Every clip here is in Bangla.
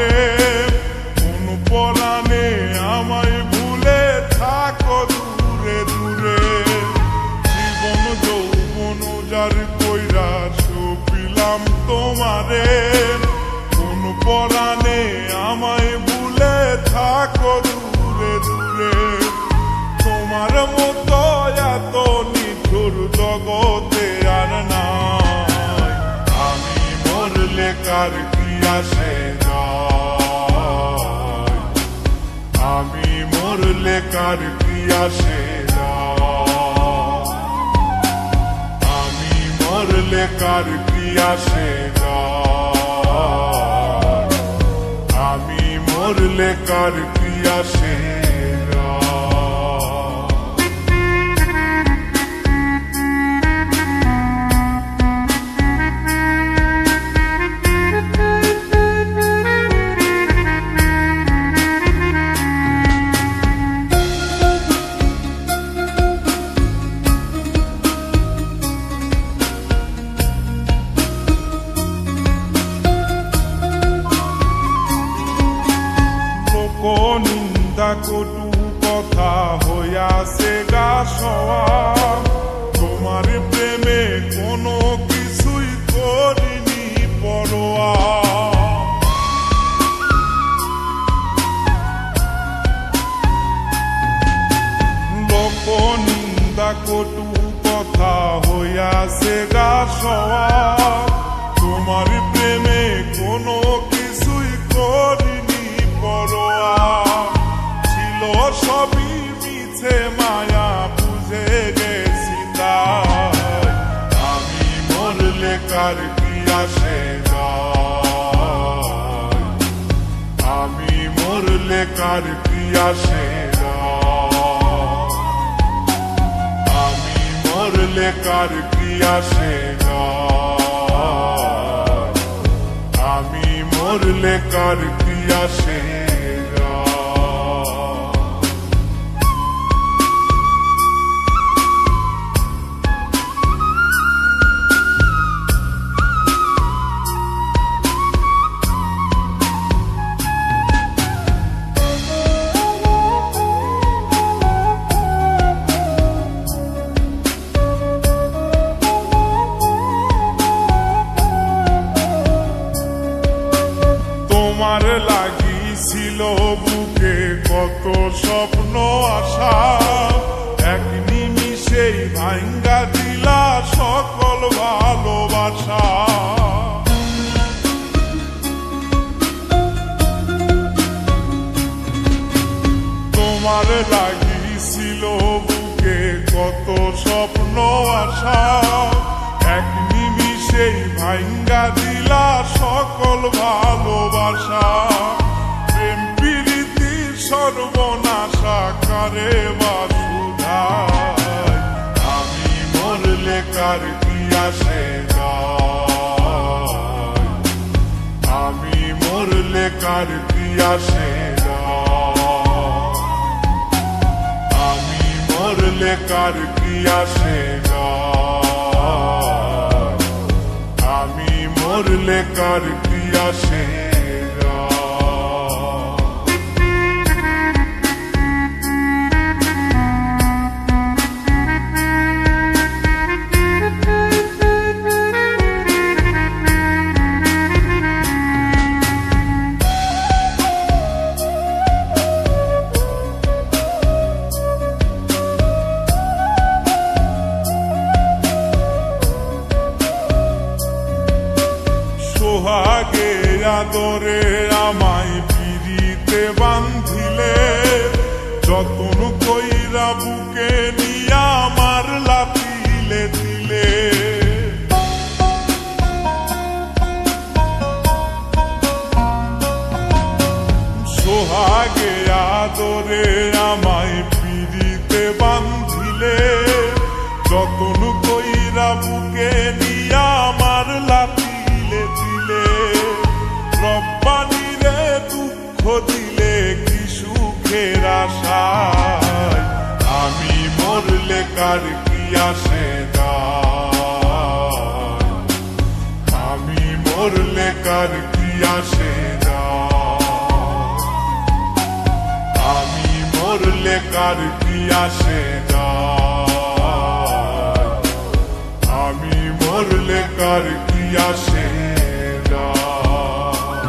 তোমারে, কোন পরাণে আমায় ভুলে থাকো দূরে দূরে। জীবন যৌবন যার কইরা সপিলাম তোমারে, কোন পরাণে আমায় ভুলে থাকো দূরে দূরে। তোমার মতো এত নিঠুর জগতে আর নাই, আমি মরলে কার কি আসে যায়, আমি মরলে কার কি আসে যায়, আমি মরলে কার কি আসে যায়, আমি মরলে কার কি আসে। নিন্দা কটু কথা হইয়াছে গা সওয়া, তোমার প্রেমে কোনো কিছুই করিনি পরোয়া। লোক নিন্দা কটু কথা হইয়াছে গা সওয়া, তোমার প্রেমে কোনো কিছুই করিনি পরোয়া। ছিল সবই মিছে মায়া বুঝে গেছি তাই, আমি মরলে কার কি আসে যায়, আমি মরলে কার কি আসে যায়, আমি মরলে কার কি আসে যায়, আমি মরলে কার কি আসে। তোমার লাগিছিল বুকে কত স্বপ্ন আশা, এক নিমিষেই ভাঙ্গা দিলা সকল ভালোবাসা। তোমার লাগিছিল বুকে কত স্বপ্ন আশা, এক নিমিষেই ভাঙ্গা দিলা সকল ভালোবাসা। প্রেম প্রীতি সর্বনাশা কারে বাসুধায়, আমি মরলে কার কি আসে যায়, আমি মরলে কার কি আসে যায়, আমি মরলে কার কি আসে যায়, আমি মরলে কার কি আসে। সোহাগে আদরে আমায় পিরিতে বান্ধিলে, যতন কইরা বুকে নিয়া আমার লাতিলে দিলে। সোহাগে আদরে আমায় পিরিতে বান্ধিলে, যতন কইরা বুকে নিয়া আমার লাতিলে দিলে। রব্বানি রে দুঃখ দিলে কি সুখের আশায়, আমি মরলে কার কি আসে যায়, আমি মরলে কার কি আসে যায়, কার কি আসে যায়, আমি মরলে কার কি আসে যায়।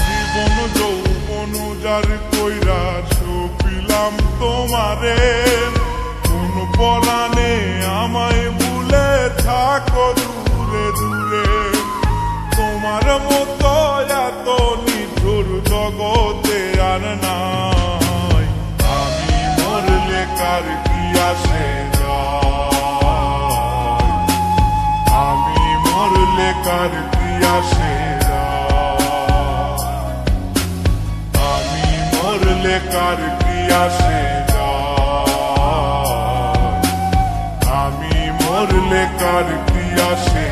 জীবন যৌবন যার কইরা সপিলাম তোমারে, কোন পরাণে আমায় ভুলে থাকো দূরে দূরে। তোমার মতো এত নিঠুর জগতে আর নাই, আমি মরলে কার কি আসে যায়, আমি মরলে কার কি আসে যায়, আমি মরলে কার কি আসে যায়, আমি মরলে কার কি আসে।